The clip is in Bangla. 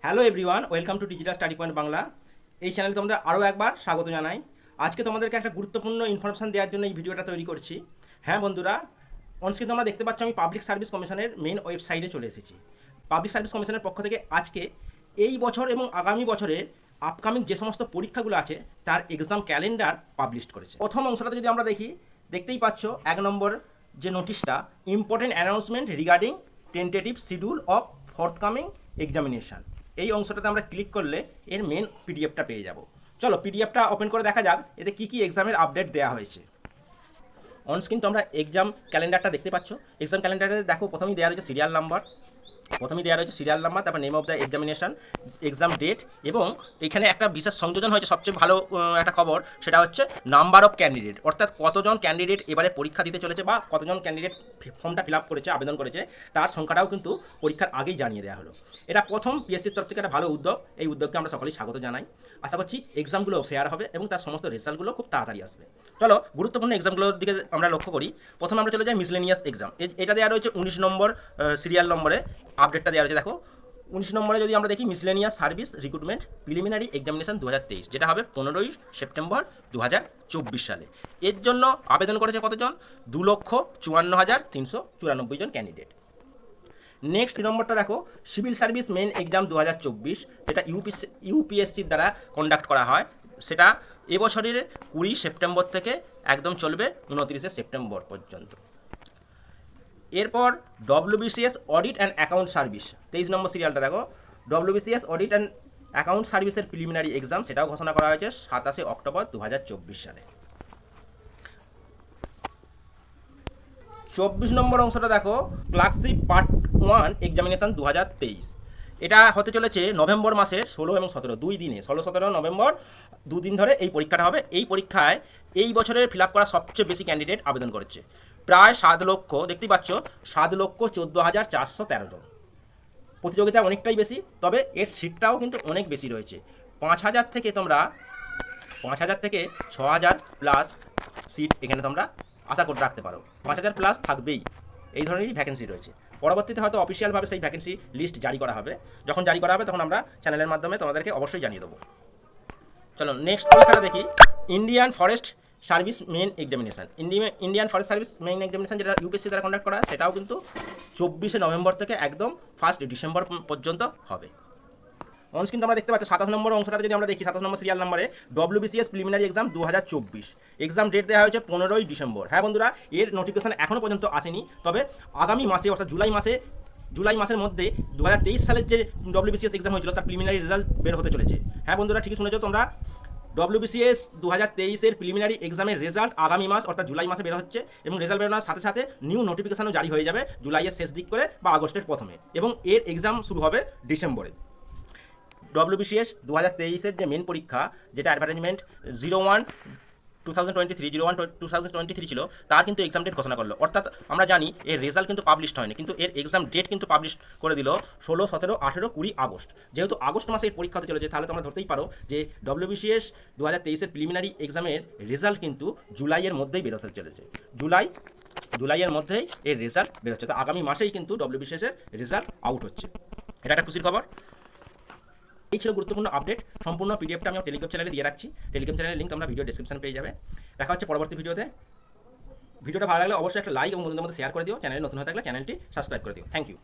Hello everyone, welcome to digital study point Bangla. এই চ্যানেলে তোমাদের আরও একবার স্বাগত জানাই। আজকে তোমাদেরকে একটা গুরুত্বপূর্ণ ইনফরমেশান দেওয়ার জন্য এই ভিডিওটা তৈরি করছি। হ্যাঁ বন্ধুরা, অনস্ক্রিন তোমরা দেখতে পাচ্ছ আমি পাবলিক সার্ভিস কমিশনের মেন ওয়েবসাইটে চলে এসেছি। পাবলিক সার্ভিস কমিশনের পক্ষ থেকে আজকে এই বছর এবং আগামী বছরের আপকামিং যে সমস্ত পরীক্ষাগুলো আছে তার এক্সাম ক্যালেন্ডার পাবলিশ করেছে। প্রথম অংশটাতে যদি আমরা দেখি, দেখতেই পাচ্ছ 1 নম্বর যে নোটিশটা, important announcement regarding tentative schedule of forthcoming examination. এই অংশটাতে আমরা ক্লিক করলে এর মেন পিডিএফটা পেয়ে যাব। চলো পিডিএফটা ওপেন করে দেখা যাক এতে কী কী এক্সামের আপডেট দেওয়া হয়েছে। অনস্ক্রিন তোমরা এক্সাম ক্যালেন্ডারটা দেখতে পাচ্ছ। এক্সাম ক্যালেন্ডারে দেখো প্রথমেই দেওয়া রয়েছে সিরিয়াল নাম্বার, তারপর name of the examination, exam date, এবং এখানে একটা বিশেষ সংযোজন হয়েছে, সবচেয়ে ভালো একটা খবর, সেটা হচ্ছে নাম্বার অফ ক্যান্ডিডেট, অর্থাৎ কতজন ক্যান্ডিডেট এবারে পরীক্ষা দিতে চলেছে বা কতজন ক্যান্ডিডেট ফর্মটা ফিল আপ করেছে, আবেদন করেছে, তার সংখ্যাটাও কিন্তু পরীক্ষার আগেই জানিয়ে দেওয়া হলো। এটা প্রথম পিএসসির তরফ থেকে একটা ভালো উদ্যোগ। এই উদ্যোগকে আমরা সকলেই স্বাগত জানাই। আশা করছি এক্সামগুলো ফেয়ার হবে এবং তার সমস্ত রেজাল্টগুলো খুব তাড়াতাড়ি আসবে। চলো গুরুত্বপূর্ণ এক্সামগুলোর দিকে আমরা লক্ষ্য করি। প্রথমে আমরা চলে যাই মিসলেনিয়াস এক্সাম। এটা দেওয়া রয়েছে 19 নম্বর সিরিয়াল নম্বরে, আপডেটটা দেওয়া রয়েছে। দেখো 19 নম্বরে যদি আমরা দেখি, miscellaneous service recruitment preliminary examination 2023, যেটা হবে 15ই সেপ্টেম্বর 2024 সালে। এর জন্য আবেদন করেছে কতজন? 2,54,394 জন ক্যান্ডিডেট। নেক্সট নম্বরটা দেখো, সিভিল সার্ভিস মেন এক্সাম 2024, যেটা ইউপিএসসির দ্বারা কন্ডাক্ট করা হয়। সেটা এবছরের 20 সেপ্টেম্বর থেকে একদম চলবে 29 সেপ্টেম্বর পর্যন্ত। এরপর WBCS audit and account service, 23 নম্বর সিরিয়ালটা দেখো, ডব্লিউবিসিএস অডিট অ্যান্ড অ্যাকাউন্ট সার্ভিসের প্রিলিমিনারি এক্সাম, সেটাও ঘোষণা করা হয়েছে 27 অক্টোবর 2024 সালে। 24 নম্বর অংশটা দেখো, ক্লার্কশিপ পার্ট 1 এক্সামিনেশান 2023। এটা হতে চলেছে নভেম্বর মাসে 16 এবং 17, 2 দিনে, 16-17 নভেম্বর 2 দিন ধরে এই পরীক্ষাটা হবে। এই পরীক্ষায় এই বছরের ফিল আপ করা সবচেয়ে বেশি ক্যান্ডিডেট আবেদন করেছে, প্রায় 7 লক্ষ, দেখতেই পাচ্ছ 7,14,413 জন। প্রতিযোগিতা অনেকটাই বেশি, তবে এর সিটটাও কিন্তু অনেক বেশি রয়েছে। 5,000 থেকে 6,000 প্লাস সিট এখানে তোমরা আশা করে রাখতে পারো। 5,000 প্লাস থাকবেই, এই ধরনেরই ভ্যাকেন্সি রয়েছে। পরবর্তীতে হয়তো অফিসিয়ালভাবে সেই ভ্যাকেন্সি লিস্ট জারি করা হবে। যখন জারি করা হবে তখন আমরা চ্যানেলের মাধ্যমে তোমাদেরকে অবশ্যই জানিয়ে দেবো। চলো নেক্সট পরীক্ষাটা দেখি, Indian forest service main examination. Indian forest service main examination, যেটা ইউপিএসসি দ্বারা কন্ডাক্ট করা হয়, সেটাও কিন্তু 24 নভেম্বর থেকে একদম 1 ডিসেম্বর পর্যন্ত হবে। অনস্ক্রিন তোমরা দেখতে পাচ্ছ 27 নম্বর অংশটাতে যদি আমরা দেখি, 27 নম্বর সিরিয়াল নম্বরে WBCS preliminary exam 2024, exam date দেওয়া হয়েছে 15ই ডিসেম্বর। হ্যাঁ বন্ধুরা, এর নোটিফিকেশান এখনও পর্যন্ত আসেনি, তবে আগামী মাসে অর্থাৎ জুলাই মাসের মধ্যে 2023 সালের যে ডব্লিউবিসিএস এক্সাম হয়েছিল তার প্রিলিমিনারি রেজাল্ট বের হতে চলেছে। হ্যাঁ বন্ধুরা, ঠিকই শুনেছো তোমরা, ডব্লিউবিসিএস 2023-এর প্রিলিমিনারি এক্সামের রেজাল্ট আগামী মাস অর্থাৎ জুলাই মাসে বের হচ্ছে, এবং রেজাল্ট বেরোনোর সাথে সাথে নিউ নোটিফিকেশানও জারি হয়ে যাবে জুলাইয়ের শেষ দিক করে বা আগস্টের প্রথমে, এবং এর এক্সাম শুরু হবে ডিসেম্বরে। ডব্লিউবিসিএস 2023-এর যে মেন পরীক্ষা, যেটা অ্যাডভার্টাইজমেন্ট 01/2023 ছিল, তার কিন্তু এক্সাম ডেট ঘোষণা করলো। অর্থাৎ আমরা জানি এর রেজাল্ট কিন্তু পাবলিশড হয়নি, কিন্তু এর এক্সাম ডেট কিন্তু পাবলিশ করে দিল 16, 17, 18, 20 আগস্ট। যেহেতু আগস্ট মাসে এর পরীক্ষা হতে চলেছে, তাহলে তোমরা ধরতেই পারো যে ডব্লিউবিসিএস 2023-এর প্রিলিমিনারি এক্সামের রেজাল্ট কিন্তু জুলাইয়ের মধ্যেই বেরোতে চলেছে। জুলাইয়ের মধ্যেই এর রেজাল্ট বেরোচ্ছে, তো আগামী মাসেই কিন্তু ডব্লিউবিসিএসের রেজাল্ট আউট হচ্ছে। এটা একটা খুশির খবর। এই ছিল গুরুত্বপূর্ণ আপডেট। সম্পূর্ণ পিডিএফটা আমি টেলিগ্রাম চ্যানেলে দিয়ে রাখছি। টেলিগ্রাম চ্যানেলের লিঙ্ক তোমরা ভিডিও ডেসক্রিপশন পেয়ে যাবে। দেখা হচ্ছে পরবর্তী ভিডিওতে। ভিডিওটা ভালো লাগলে অবশ্যই একটা লাইক এবং বন্ধুদের মধ্যে শেয়ার করে দিও। চ্যানেলে নতুন হয়ে থাকলে চ্যানেলটি সাবস্ক্রাইব করে দিও। Thank you.